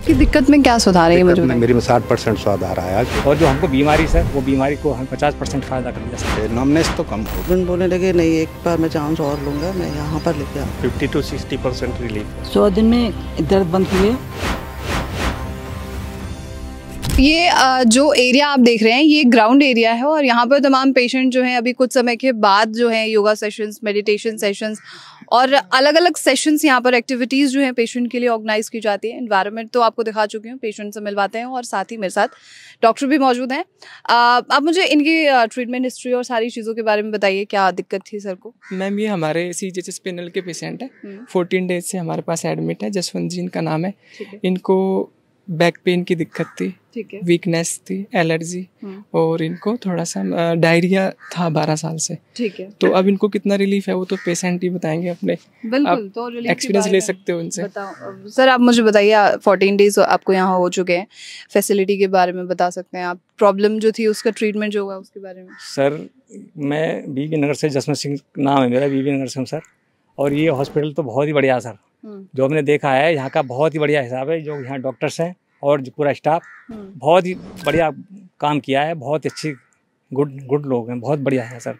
आपकी दिक्कत में क्या सुधार है मुझे मेरी में 60% स्वाद आ रहा है आज। और जो हमको बीमारी सर, वो बीमारी को हम 50% फायदा कर दिया सर। नमनेस तो कम हो। हस्बैंड बोलने लगे नहीं एक बार मैं चांस और लूँगा, मैं यहाँ पर लेके आऊँ। 50 to 60% रिलीफ। 100 दिन में दर्द बंद हुए। ये जो एरिया आप देख रहे हैं ये ग्राउंड एरिया है और यहाँ पर तमाम पेशेंट जो हैं अभी कुछ समय के बाद जो है योगा सेशंस, मेडिटेशन सेशंस और अलग अलग सेशंस यहाँ पर एक्टिविटीज़ जो हैं पेशेंट के लिए ऑर्गेनाइज की जाती है। एनवायरनमेंट तो आपको दिखा चुकी हूँ, पेशेंट से मिलवाते हैं और साथ ही मेरे साथ डॉक्टर भी मौजूद हैं। आप मुझे इनकी ट्रीटमेंट हिस्ट्री और सारी चीज़ों के बारे में बताइए, क्या दिक्कत थी सर को? मैम ये हमारे CGHS पैनल के पेशेंट है, 14 डेज से हमारे पास एडमिट है। जसवंत जी इनका नाम है। इनको बैक पेन की दिक्कत थी, वीकनेस थी, एलर्जी और इनको थोड़ा सा डायरिया था 12 साल से। ठीक है। तो अब इनको कितना रिलीफ है वो तो पेशेंट ही बताएंगे अपने। बिल्कुल, तो एक्सपीरियंस ले सकते हो उनसे। बताओ सर, आप मुझे बताइए 14 डेज आपको यहाँ हो चुके हैं, फैसिलिटी के बारे में बता सकते हैं आप? प्रॉब्लम जो थी उसका ट्रीटमेंट जो हुआ उसके बारे में। सर मैं बीबी नगर से, जसवंत सिंह नाम है मेरा, बीबी नगर से हूँ सर। और ये हॉस्पिटल तो बहुत ही बढ़िया है सर। जो हमने देखा है यहाँ का बहुत ही बढ़िया हिसाब है। जो यहाँ डॉक्टर्स हैं और जो पूरा स्टाफ बहुत ही बढ़िया काम किया है। बहुत अच्छी गुड लोग हैं, बहुत बढ़िया है सर।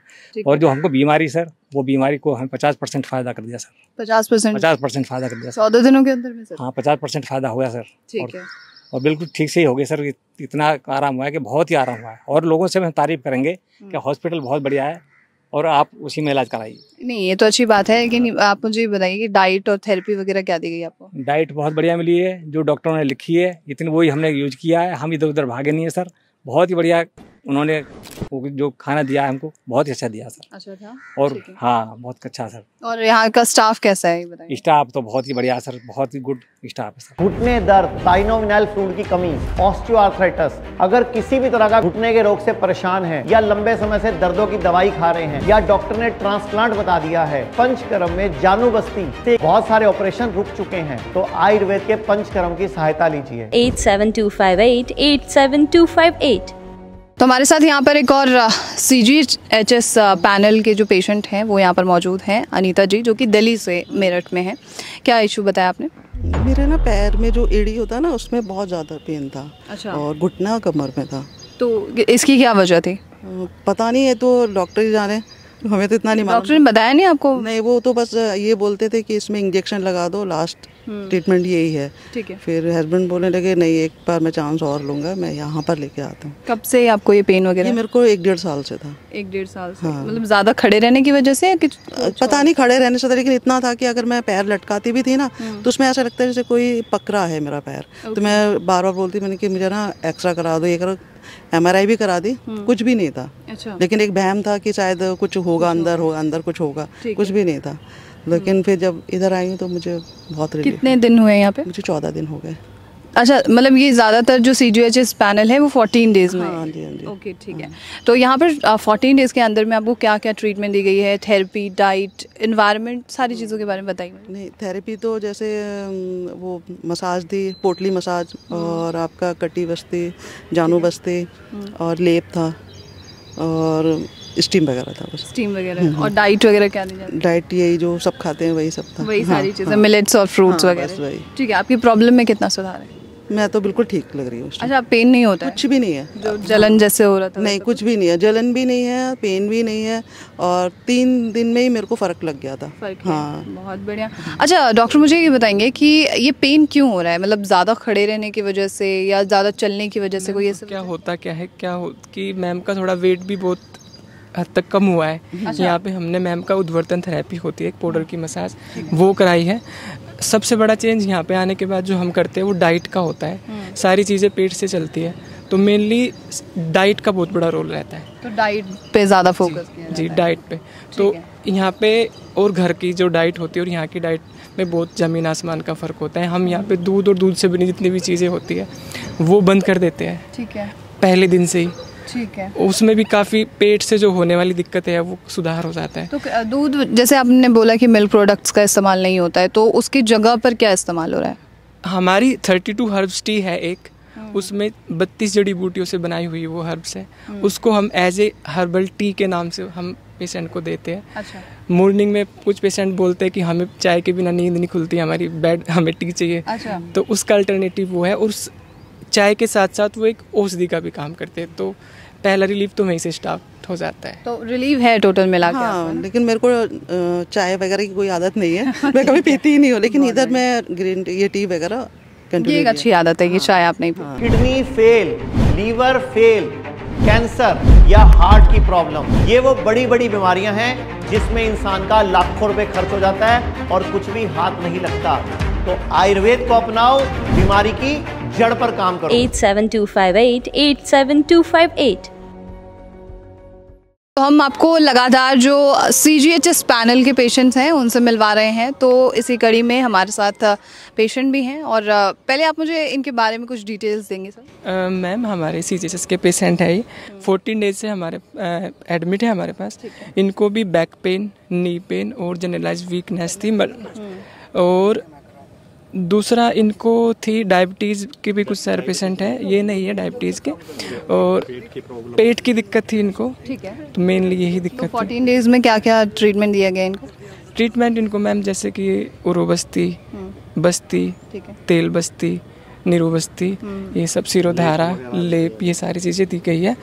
और जो हमको बीमारी सर, वो बीमारी को हमें 50% फायदा कर दिया सर। 50% फायदा कर दिया सर 14 दिनों के अंदर में सर। हाँ 50% फायदा हो गया सर। ठीक है। और बिल्कुल ठीक से ही हो गया सर। इतना आराम हुआ है कि बहुत ही आराम हुआ है। और लोगों से हम तारीफ करेंगे कि हॉस्पिटल बहुत बढ़िया है और आप उसी में इलाज कराइए। नहीं ये तो अच्छी बात है, लेकिन आप मुझे बताइए कि डाइट और थेरेपी वगैरह क्या दी गई आपको? डाइट बहुत बढ़िया मिली है, जो डॉक्टरों ने लिखी है इतनी वही हमने यूज किया है। हम इधर उधर भागे नहीं है सर। बहुत ही बढ़िया उन्होंने जो खाना दिया है हमको बहुत ही अच्छा दिया सर। अच्छा था। और हाँ बहुत अच्छा सर। और यहाँ का स्टाफ कैसा है बताइए? स्टाफ तो बहुत ही बढ़िया सर, बहुत ही गुड स्टाफ है सर। घुटने दर्द, साइनोवियल फ्लूइड की कमी, ऑस्टियोआर्थराइटिस, अगर किसी भी तरह का घुटने के रोग से परेशान है या लंबे समय से दर्दों की दवाई खा रहे हैं या डॉक्टर ने ट्रांसप्लांट बता दिया है, पंचकर्म में जानू बस्ती से बहुत सारे ऑपरेशन रुक चुके हैं, तो आयुर्वेद के पंचकर्म की सहायता लीजिए। 8725887258। तो हमारे साथ यहाँ पर एक और CGHS पैनल के जो पेशेंट हैं वो यहाँ पर मौजूद हैं, अनीता जी, जो कि दिल्ली से मेरठ में हैं। क्या इशू बताया आपने? मेरे ना पैर में जो एड़ी होता है ना उसमें बहुत ज़्यादा पेन था। अच्छा। और घुटना कमर में था। तो इसकी क्या वजह थी? पता नहीं है, तो डॉक्टर ही जाने, हमें तो इतना नहीं मालूम। डॉक्टर ने बताया नहीं आपको? नहीं, वो तो बस ये बोलते थे कि इसमें इंजेक्शन लगा दो, लास्ट ट्रीटमेंट यही है। ठीक है। फिर हस्बैंड बोलने लगे नहीं एक बार मैं चांस और लूँगा, मैं यहाँ पर लेके आता हूँ। कब से आपको ये पेन वगैरह? ये मेरे को 1-1.5 साल से था। 1-1.5 साल से? हाँ। मतलब ज्यादा खड़े रहने की वजह से? पता नहीं खड़े रहने से था, लेकिन इतना था कि अगर मैं पैर लटकाती भी थी ना तो उसमें ऐसा लगता है जैसे कोई पकड़ा है मेरा पैर। तो मैं बार बार बोलती, मैंने कि मुझे ना एक्सरा करा दो, ये करो। MRI भी करा दी, कुछ भी नहीं था। अच्छा। लेकिन एक वहम था कि शायद कुछ होगा, अंदर कुछ होगा, कुछ भी नहीं था। लेकिन फिर जब इधर आई हूँ तो मुझे बहुत रिलीफ। कितने दिन हुए यहाँ पे? मुझे 14 दिन हो गए। अच्छा, मतलब ये ज़्यादातर जो CGHS पैनल है वो 14 डेज में? हाँ जी, हाँ जी। ओके ठीक है। तो यहाँ पर 14 डेज के अंदर में आपको क्या क्या ट्रीटमेंट दी गई है? थेरेपी, डाइट, एनवायरनमेंट, सारी चीज़ों के बारे में बताइए। नहीं, थेरेपी तो जैसे वो मसाज दी, पोटली मसाज और आपका कटी बस्ती, जानू बस्ती और लेप था और स्टीम वगैरह था बस। स्टीम वगैरह। और डाइट वगैरह क्या दी जाती है? डाइट यही जो सब खाते हैं वही सब था। वही सारी चीज़ें, मिलेट्स और फ्रूट्स वगैरह। ठीक है। आपकी प्रॉब्लम में कितना सुधार है? मैं तो बिल्कुल ठीक लग रही हूँ। अच्छा, पेन नहीं होता है? कुछ भी नहीं है। जो जलन जैसे हो रहा था? नहीं, कुछ भी नहीं है, जलन भी नहीं है, पेन भी नहीं है। और 3 दिन में ही मेरे को फ़र्क लग गया था। हाँ, बहुत बढ़िया। अच्छा डॉक्टर, मुझे ये बताएंगे कि ये पेन क्यों हो रहा है? मतलब ज़्यादा खड़े रहने की वजह से या ज़्यादा चलने की वजह से? कोई ऐसा क्या होता क्या है कि मैम का थोड़ा वेट भी बहुत हद तक कम हुआ है। यहाँ पे हमने मैम का उद्वर्तन थेरेपी होती है, एक पाउडर की मसाज, वो कराई है। सबसे बड़ा चेंज यहाँ पे आने के बाद जो हम करते हैं वो डाइट का होता है। सारी चीज़ें पेट से चलती है, तो मेनली डाइट का बहुत बड़ा रोल रहता है। तो डाइट पे ज़्यादा फोकस किया जी, डाइट पे। तो यहाँ पे और घर की जो डाइट होती है और यहाँ की डाइट में बहुत ज़मीन आसमान का फ़र्क होता है। हम यहाँ पे दूध और दूध से बनी जितनी भी चीज़ें होती है वो बंद कर देते हैं। ठीक है। पहले दिन से ही। ठीक है। उसमें भी काफ़ी पेट से जो होने वाली दिक्कत है वो सुधार हो जाता है। तो दूध, जैसे आपने बोला कि मिल्क प्रोडक्ट्स का इस्तेमाल नहीं होता है, तो उसकी जगह पर क्या इस्तेमाल हो रहा है? हमारी 32 हर्ब्स टी है एक, उसमें 32 जड़ी बूटियों से बनाई हुई वो हर्ब्स है। उसको हम एज ए हर्बल टी के नाम से हम पेशेंट को देते हैं। अच्छा। मॉर्निंग में कुछ पेशेंट बोलते हैं कि हमें चाय के बिना नींद नहीं खुलती, हमारी बेड हमें टी चाहिए। अच्छा। तो उसका अल्टरनेटिव वो है, और चाय के साथ साथ वो एक औषधि का भी काम करते हैं। तो पहला रिलीफ तो वहीं से स्टार्ट हो जाता है। तो रिलीफ है टोटल मिला के? हाँ, लेकिन मेरे को चाय वगैरह की कोई आदत नहीं है। मैं कभी पीती ही नहीं हूँ, लेकिन इधर मैं ग्रीन टी, ये टी वगैरह ये एक अच्छी आदत है कि चाय आप नहीं पीते। Kidney fail, liver fail, cancer या हार्ट की प्रॉब्लम, ये वो बड़ी बड़ी बीमारियां हैं जिसमें इंसान का लाखों रुपए खर्च हो जाता है और कुछ भी हाथ नहीं लगता। तो आयुर्वेद को अपनाओ, बीमारी की जड़ पर काम करो। 87258 87258। तो हम आपको लगातार जो CGHS पैनल के पेशेंट्स हैं उनसे मिलवा रहे हैं। तो इसी कड़ी में हमारे साथ पेशेंट भी हैं, और पहले आप मुझे इनके बारे में कुछ डिटेल्स देंगे सर? मैम, हमारे CGHS के पेशेंट है, 14 डेज से हमारे एडमिट है हमारे पास। इनको भी बैक पेन, नी पेन और जनरलाइज वीकनेस थी, और दूसरा इनको थी डायबिटीज़ की भी कुछ सारे पेशेंट हैं, ये नहीं है डायबिटीज़ के, और पेट की दिक्कत थी इनको। ठीक है। तो मेनली यही दिक्कत तो 14 डेज में क्या क्या ट्रीटमेंट दिया गया इनको? ट्रीटमेंट इनको मैम जैसे कि उरोबस्ती, बस्ती, तेल बस्ती, निरोबस्ती, ये सब, सिरोधारा, लेप, ये सारी चीज़ें दी गई है।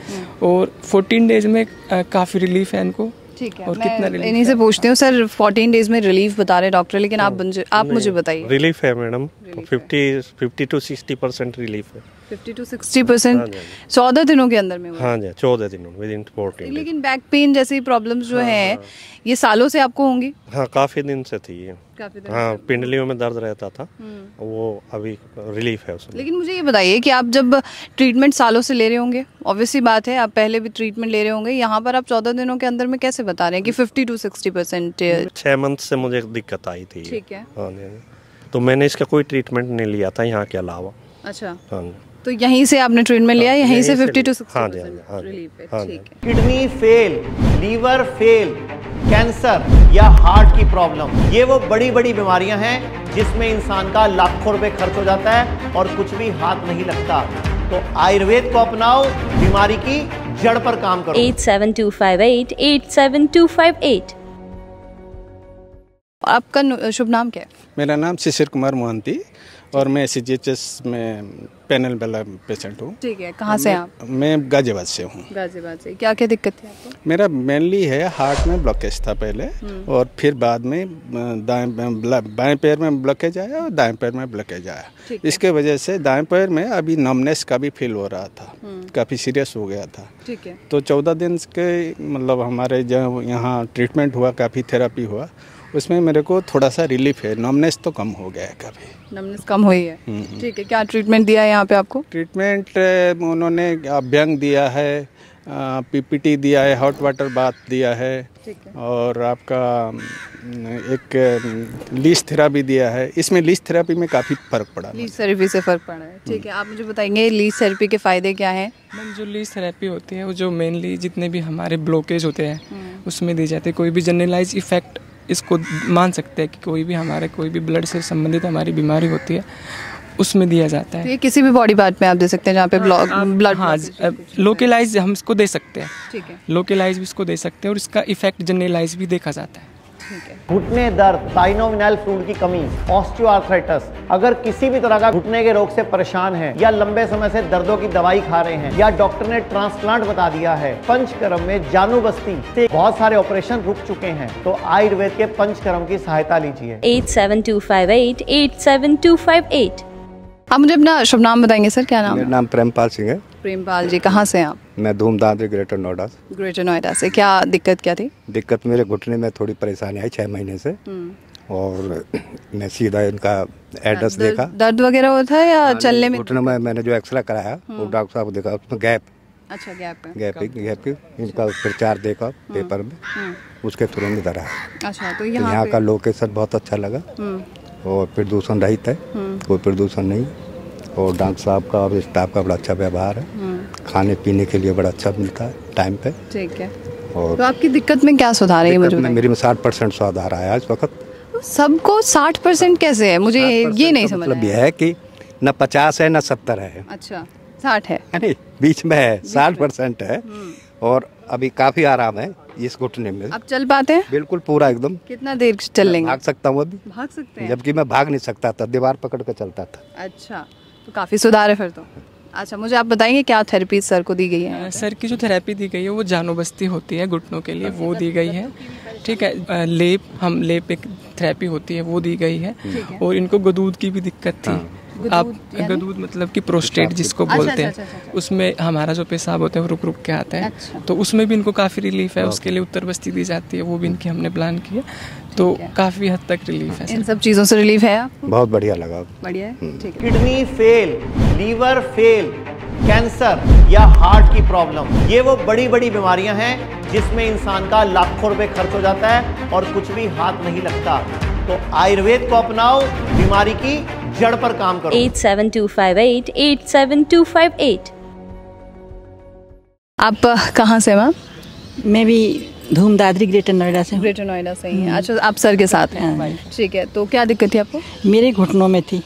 और 14 डेज में काफ़ी रिलीफ है इनको। ठीक है, और कितना मैं इन्हीं से पूछती हूँ सर, 14 डेज में रिलीफ बता रहे डॉक्टर, लेकिन आप मुझे बताइए। रिलीफ है मैडम, 50 to 60% रिलीफ है। 50 to 60% 14 दिनों के अंदर में हुआ? हाँ जी, 14 दिनों विदिन 14 डेज। लेकिन बैक पेन जैसी प्रॉब्लम्स जो हैं ये सालों से आपको होंगी? हाँ, काफ़ी दिन से थी ये। हाँ, पिंडलियों में दर्द रहता था, वो अभी रिलीफ है उसमें। लेकिन मुझे ये बताइए कि आप जब ट्रीटमेंट सालों से ले रहे होंगे, ऑब्वियसली बात है आप पहले भी ट्रीटमेंट ले रहे होंगे, यहाँ पर आप 14 दिनों के अंदर में कैसे बता रहे हैं कि 50 to 60%? 6 मंथ से मुझे दिक्कत आई थी। ठीक है। हाँ जी, तो मैंने इसका कोई ट्रीटमेंट नहीं लिया था यहाँ के अलावा। अच्छा। हाँ जी। तो यहीं से आपने ट्रीटमेंट लिया, यहीं से 50 to 60% रिलीफ है? ठीक है। Kidney fail, liver fail, cancer या हार्ट की प्रॉब्लम, ये वो बड़ी बड़ी बीमारियां हैं जिसमें इंसान का लाखों रुपए खर्च हो जाता है और कुछ भी हाथ नहीं लगता। तो आयुर्वेद को अपनाओ, बीमारी की जड़ पर काम करो। 87258 87258। आपका शुभ नाम क्या है? मेरा नाम शिशिर कुमार मोहंती, और मैं CGHS में पैनल वाला पेशेंट हूँ। ठीक है, कहाँ से आप? मैं गाजियाबाद से हूँ। गाजियाबाद से। क्या क्या दिक्कत थी आपको? मेरा मेनली है हार्ट में ब्लॉकेज था पहले, और फिर बाद में बाएं पैर में ब्लॉकेज आया और दाएं पैर में ब्लॉकेज आया। इसके वजह से दाएं पैर में अभी नमनेस का भी फील हो रहा था, काफ़ी सीरियस हो गया था। ठीक है। तो 14 दिन के मतलब हमारे जब यहाँ ट्रीटमेंट हुआ, काफ़ी थेरापी हुआ, उसमें मेरे को थोड़ा सा रिलीफ है, नमनेस तो कम हो गया है, काफ़ी नमनेस कम हुई है। ठीक है, क्या ट्रीटमेंट दिया है यहाँ पे आपको? ट्रीटमेंट उन्होंने अभ्यंग दिया है, PPT दिया है, हॉट वाटर बाथ दिया है, और आपका एक लीच थेरापी दिया है। इसमें लीच थेरापी में काफ़ी फ़र्क पड़ा। लीच थेरेपी से फ़र्क पड़ा है। ठीक है, आप मुझे बताएंगे लीच थेरेपी के फ़ायदे क्या हैं? मैम, जो लीच थेरेपी होती है वो जो मेनली जितने भी हमारे ब्लॉकेज होते हैं उसमें दी जाती है। कोई भी जनरलाइज इफेक्ट इसको मान सकते हैं कि कोई भी हमारे कोई भी ब्लड से संबंधित हमारी बीमारी होती है उसमें दिया जाता है। तो ये किसी भी बॉडी पार्ट में आप दे सकते हैं जहाँ पे ब्लड? हाँ, लोकलाइज हम इसको दे सकते हैं। ठीक है, लोकलाइज भी इसको दे सकते हैं, और इसका इफेक्ट जनरलाइज भी देखा जाता है। घुटने दर्द, साइनोवियल फ्लूइड की कमी, ऑस्टियोआर्थराइटिस, अगर किसी भी तरह का घुटने के रोग से परेशान है, या लंबे समय से दर्दों की दवाई खा रहे हैं, या डॉक्टर ने ट्रांसप्लांट बता दिया है, पंचकर्म में जानू बस्ती से बहुत सारे ऑपरेशन रुक चुके हैं, तो आयुर्वेद के पंचकर्म की सहायता लीजिए। 87258 87258। आप मुझे अपना शुभ नाम बताएंगे सर, क्या नाम? मेरा नाम प्रेमपाल सिंह है। प्रेमपाल जी, कहाँ से हैं आप? मैं धूमधाम ग्रेटर नोएडा। ग्रेटर नोएडा से। क्या दिक्कत क्या थी? दिक्कत मेरे घुटने में थोड़ी परेशानी आई 6 महीने से, और मैं सीधा इनका एड्रेस देखा। दर्द वगैरह होता है या चलने में? घुटने में मैंने जो एक्सरे कराया वो डॉक्टर साहब को देखा, उसमें गैप। अच्छा, गैप की इनका प्रचार देखा पेपर में, उसके तुरंत इधर आया। अच्छा, तो यहाँ का लोकेशन बहुत अच्छा लगा, और प्रदूषण रहित है, कोई प्रदूषण नहीं, और डॉक्टर साहब का और स्टाफ का बड़ा अच्छा व्यवहार है, खाने पीने के लिए बड़ा अच्छा मिलता है टाइम पे। ठीक है। और तो आपकी दिक्कत में क्या सुधार है मुझे? मेरी में 60% सुधार आया इस वक्त। सबको 60% कैसे है? मुझे ये नहीं समझ मतलब यह है कि न 50 है न 70 है। अच्छा, 60 है? नहीं, बीच में है, 60% है, और अभी काफ़ी आराम है। इस घुटने में। आप चल पाते हैं? बिल्कुल पूरा एकदम। कितना देर चल लेंगे? भाग सकता हूँ अभी। भाग सकते हैं? जबकि मैं भाग नहीं सकता था, दीवार पकड़ कर चलता था। अच्छा, तो काफ़ी सुधार है फिर तो। अच्छा, मुझे आप बताएंगे क्या थेरेपी सर को दी गई है? सर की जो थेरेपी दी गई है वो जानोबस्ती होती है घुटनों के लिए, वो दी गई है। ठीक है, लेप एक थेरेपी होती है वो दी गई है। और इनको गदूद की भी दिक्कत थी। आप गदूद मतलब कि प्रोस्टेट जिसको बोलते हैं, उसमें हमारा जो पेशाब होता है वो रुक रुक के आता है। तो उसमें भी इनको काफ़ी रिलीफ है। उसके लिए उत्तर बस्ती दी जाती है, वो भी इनकी हमने प्लान की है, तो काफ़ी हद तक रिलीफ है। इन सब चीज़ों से रिलीफ है आपको? बहुत बढ़िया लगा। बढ़िया है, ठीक है। Kidney fail, liver fail, cancer या हार्ट की प्रॉब्लम, ये वो बड़ी बड़ी बीमारियां हैं जिसमें इंसान का लाखों रुपए खर्च हो जाता है और कुछ भी हाथ नहीं लगता। तो आयुर्वेद को अपनाओ, बीमारी की जड़ पर काम करो। 87258 87258। आप कहाँ से मैम? मैं भी धूम दादरी ग्रेटर नोएडा से हूँ। ग्रेटर नोएडा से ही हैं। अच्छा, आप सर के साथ हैं? ठीक है, तो क्या दिक्कत थी आपको? मेरे घुटनों में थी,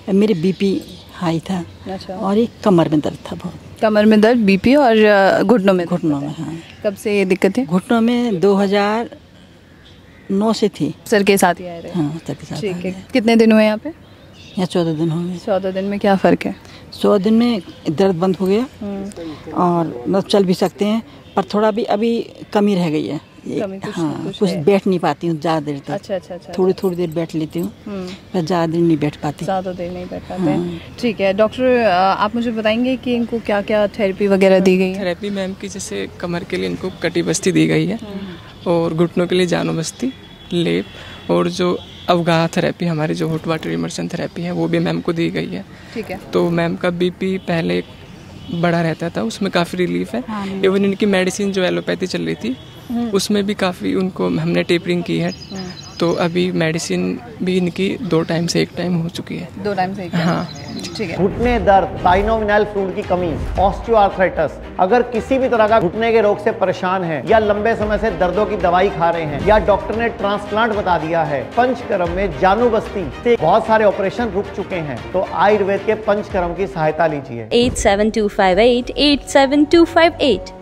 मेरे बीपी हाई था। अच्छा। और एक कमर में दर्द था बहुत। कमर में दर्द, बीपी और घुटनों में? घुटनों में, हाँ। कब से ये दिक्कत है? घुटनों में 2009 से थी। सर के साथ ही आए रहे? हाँ, सर के साथ। ठीक है, कितने दिन हुए यहाँ पे? यहाँ 14 दिन हो गए। 14 दिन में क्या फ़र्क है? 14 दिन में दर्द बंद हो गया और मतलब चल भी सकते हैं, पर थोड़ा भी अभी कमी रह गई है। कुछ बैठ नहीं पाती हूँ ज़्यादा देर तक। अच्छा। थोड़ी देर बैठ लेती हूँ, पर ज़्यादा देर नहीं बैठ पाती। ज़्यादा देर नहीं बैठ पाते हैं। ठीक है डॉक्टर, आप मुझे बताएंगे कि इनको क्या क्या थेरेपी वगैरह दी गई है? थेरेपी मैम की जैसे कमर के लिए इनको कटी बस्ती दी गई है और घुटनों के लिए जानो बस्ती, लेप, और जो अवगाह थेरेपी हमारी जो हॉट वाटर इमर्शन थेरेपी है वो भी मैम को दी गई है। ठीक है। तो मैम का बीपी पहले बड़ा रहता था, उसमें काफ़ी रिलीफ है। इवन इनकी मेडिसिन जो एलोपैथी चल रही थी उसमें भी काफ़ी उनको हमने टेपरिंग की है। तो अभी मेडिसिन भी इनकी 2 टाइम से 1 टाइम हो चुकी है। 2 टाइम से 1 टाइम? हाँ, ठीक है। घुटने दर्द, साइनोवियल फ्लूइड की कमी, ऑस्टियोआर्थराइटिस, अगर किसी भी तरह का घुटने के रोग से परेशान है या लंबे समय से दर्दों की दवाई खा रहे हैं या डॉक्टर ने ट्रांसप्लांट बता दिया है, पंचकर्म में जानू बस्ती से बहुत सारे ऑपरेशन रुक चुके हैं, तो आयुर्वेद के पंचकर्म की सहायता लीजिए। 87258 87258।